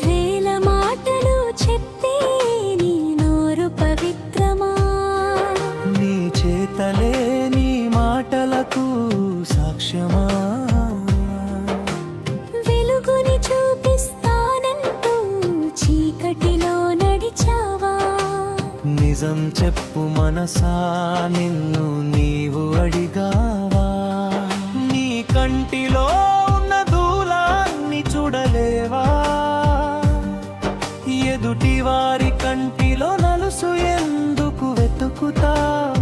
వేల మాటలు చెప్పే నీ నోరు పవిత్రమా? నీ చేతలే నీ మాటలకు సాక్ష్యమా? వెలుగుని చూపిస్తానంటూ చీకటిలో నడిచావా? నిజం చెప్పు మనసా, నిన్ను నీవు అడిగావా? నీ కంటిలో ఉన్న దూలాన్ని చూడలేవా? ఎదుటి వారి కంటిలో నలుసు ఎందుకు వెతుకుతావా?